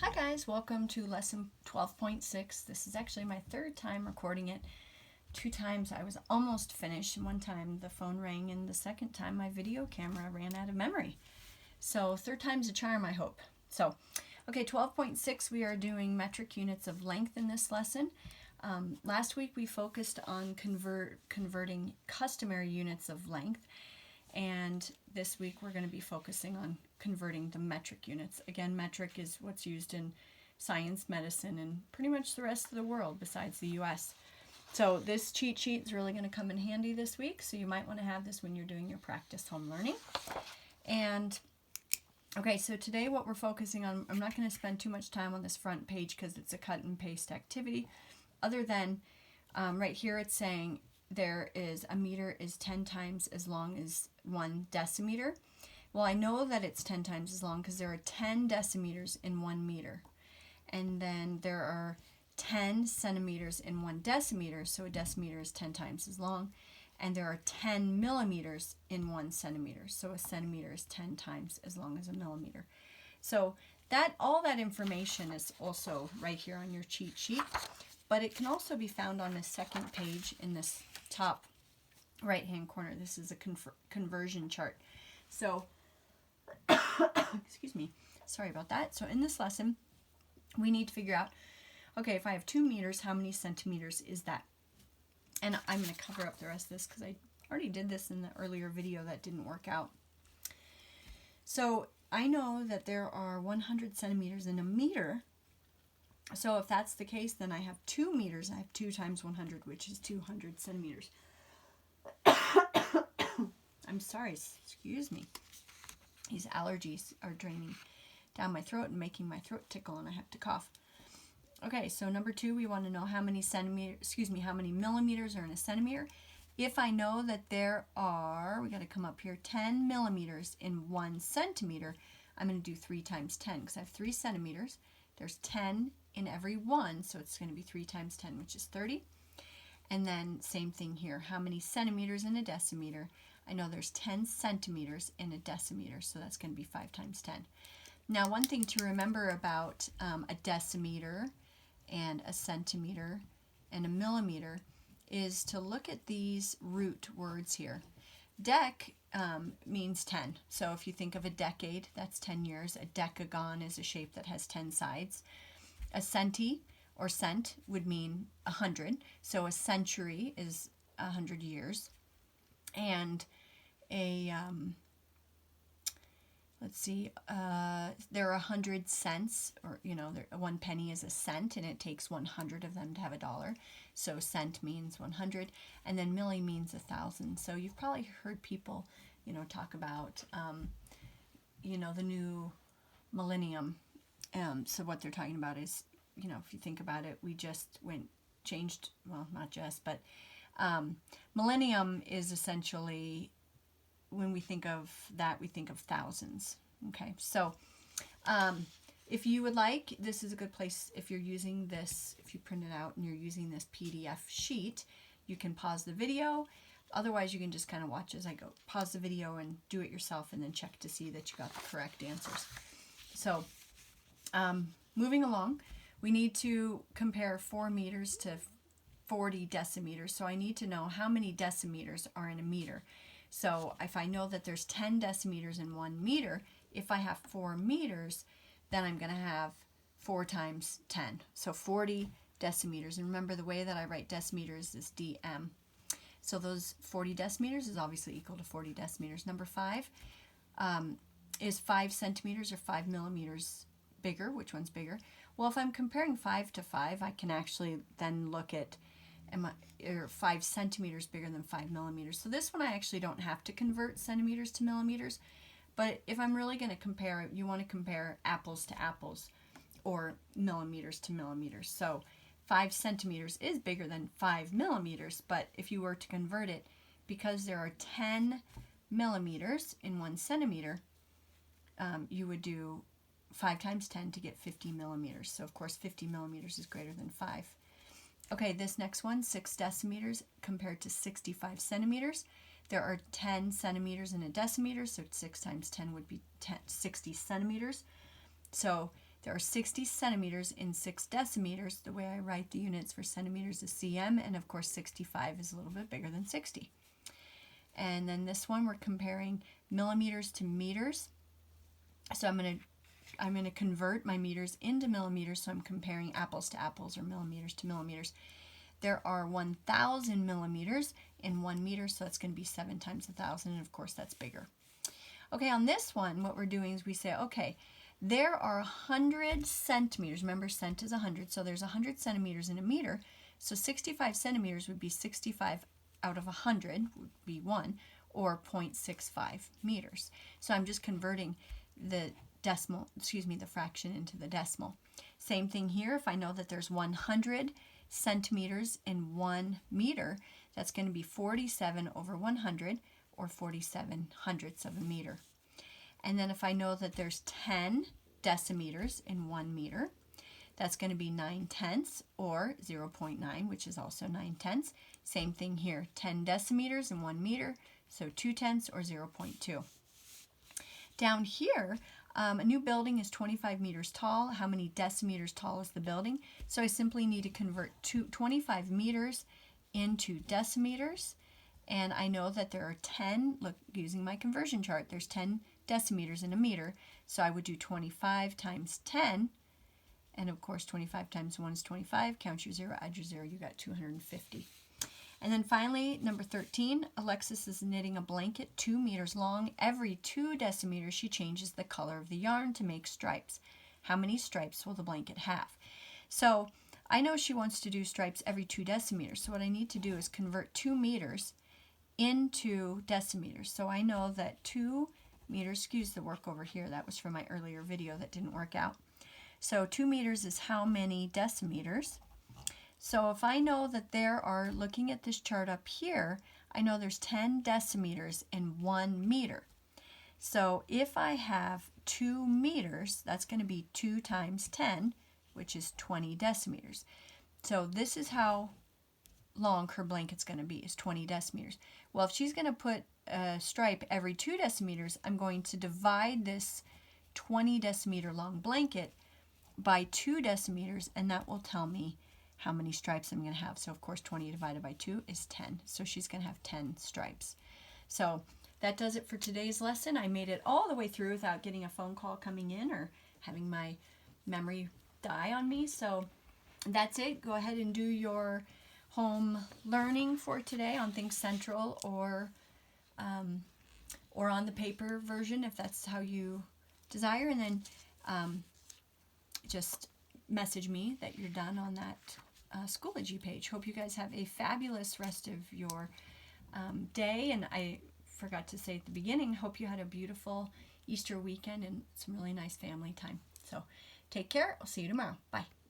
Hi guys, welcome to lesson 12.6. This is actually my third time recording it. 2 times I was almost finished, and 1 time the phone rang, and the second time my video camera ran out of memory. So third time's a charm, I hope. Okay, 12.6, we are doing metric units of length in this lesson. Last week we focused on converting customary units of length, and this week we're going to be focusing on converting the metric units. Again, metric is what's used in science, medicine, and pretty much the rest of the world besides the US. So this cheat sheet is really going to come in handy this week, so you might want to have this when you're doing your practice home learning. And okay, so today what we're focusing on, I'm not going to spend too much time on this front page because it's a cut and paste activity, other than right here it's saying there is a meter is 10 times as long as 1 decimeter. Well, I know that it's 10 times as long because there are 10 decimeters in 1 meter. And then there are 10 centimeters in 1 decimeter, so a decimeter is 10 times as long. And there are 10 millimeters in 1 centimeter, so a centimeter is 10 times as long as a millimeter. So all that information is also right here on your cheat sheet, but it can also be found on the second page in this top right hand corner. This is a conversion chart. So excuse me, sorry about that. So in this lesson we need to figure out, okay, if I have 2 meters, how many centimeters is that? And I'm going to cover up the rest of this because I already did this in the earlier video that didn't work out. So I know that there are 100 centimeters in a meter. So if that's the case, then I have 2 meters. I have 2 times 100, which is 200 centimeters. I'm sorry, excuse me. These allergies are draining down my throat and making my throat tickle, and I have to cough. Okay, so number 2, we want to know how many millimeters are in a centimeter. If I know that there are, we got to come up here, 10 millimeters in 1 centimeter, I'm going to do 3 times 10 because I have 3 centimeters. There's 10 in every 1, so it's going to be 3 times 10, which is 30. And then same thing here, how many centimeters in a decimeter? I know there's 10 centimeters in a decimeter, so that's going to be 5 times 10. Now, one thing to remember about a decimeter and a centimeter and a millimeter is to look at these root words here. Dec means 10. So if you think of a decade, that's 10 years. A decagon is a shape that has 10 sides. A centi or cent would mean 100. So a century is 100 years. And a, let's see, there are 100 cents, or, 1 penny is a cent, and it takes 100 of them to have a dollar. So cent means 100, and then milli means 1,000. So you've probably heard people, talk about, the new millennium. So what they're talking about is, if you think about it, we just changed, well, not just, but millennium is essentially, when we think of that, we think of thousands. Okay, so if you would like, this is a good place if you're using this, if you print it out and you're using this PDF sheet, you can pause the video. Otherwise, you can just kind of watch as I go. Pause the video and do it yourself, and then check to see that you got the correct answers. So moving along, we need to compare 4 meters to 40 decimeters. So I need to know how many decimeters are in a meter. So if I know that there's 10 decimeters in 1 meter, if I have 4 meters, then I'm going to have 4 times 10. So 40 decimeters. And remember, the way that I write decimeters is dm. So those 40 decimeters is obviously equal to 40 decimeters. Number 5 is 5 centimeters or 5 millimeters bigger. Which one's bigger? Well, if I'm comparing 5 to 5, I can actually then look at 5 centimeters bigger than 5 millimeters. So this one I actually don't have to convert centimeters to millimeters. But if I'm really going to compare, you want to compare apples to apples or millimeters to millimeters. So 5 centimeters is bigger than 5 millimeters, but if you were to convert it, because there are 10 millimeters in 1 centimeter, you would do 5 times 10 to get 50 millimeters. So of course 50 millimeters is greater than 5. Okay, this next one, 6 decimeters compared to 65 centimeters. There are 10 centimeters in a decimeter, so 6 times 10 would be 60 centimeters. So there are 60 centimeters in 6 decimeters. The way I write the units for centimeters is cm, and of course 65 is a little bit bigger than 60. And then this one we're comparing millimeters to meters. So I'm going to convert my meters into millimeters, so I'm comparing apples to apples or millimeters to millimeters. There are 1,000 millimeters in 1 meter, so it's going to be 7 times 1,000, and of course that's bigger. Okay, on this one, what we're doing is we say, okay, there are 100 centimeters. Remember, cent is 100, so there's 100 centimeters in a meter. So 65 centimeters would be 65 out of 100, would be 1, or 0.65 meters. So I'm just converting the the fraction into the decimal. Same thing here. If I know that there's 100 centimeters in 1 meter, that's going to be 47 over 100, or 47 hundredths of a meter. And then if I know that there's 10 decimeters in 1 meter, that's going to be 9 tenths, or 0.9, which is also 9 tenths. Same thing here, 10 decimeters in 1 meter, so 2 tenths, or 0.2. Down here, a new building is 25 meters tall. How many decimeters tall is the building? So I simply need to convert 25 meters into decimeters. And I know that there are 10, look, using my conversion chart, there's 10 decimeters in a meter. So I would do 25 times 10. And of course, 25 times 1 is 25. Count your 0, add your 0, you got 250. And then finally, number 13, Alexis is knitting a blanket 2 meters long. Every 2 decimeters, she changes the color of the yarn to make stripes. How many stripes will the blanket have? So I know she wants to do stripes every 2 decimeters. So what I need to do is convert 2 meters into decimeters. So I know that 2 meters, excuse the work over here, that was from my earlier video that didn't work out. So 2 meters is how many decimeters? So if I know that there are, looking at this chart up here, I know there's 10 decimeters in 1 meter. So if I have 2 meters, that's going to be 2 times 10, which is 20 decimeters. So this is how long her blanket's going to be, is 20 decimeters. Well, if she's going to put a stripe every 2 decimeters, I'm going to divide this 20 decimeter long blanket by 2 decimeters, and that will tell me how many stripes I'm going to have. So of course 20 divided by 2 is 10. So she's going to have 10 stripes. So that does it for today's lesson. I made it all the way through without getting a phone call coming in or having my memory die on me. So that's it. Go ahead and do your home learning for today on Think Central, or on the paper version if that's how you desire, and then just message me that you're done on that Schoology page. Hope you guys have a fabulous rest of your day, and I forgot to say at the beginning, hope you had a beautiful Easter weekend and some really nice family time. So take care. I'll see you tomorrow. Bye.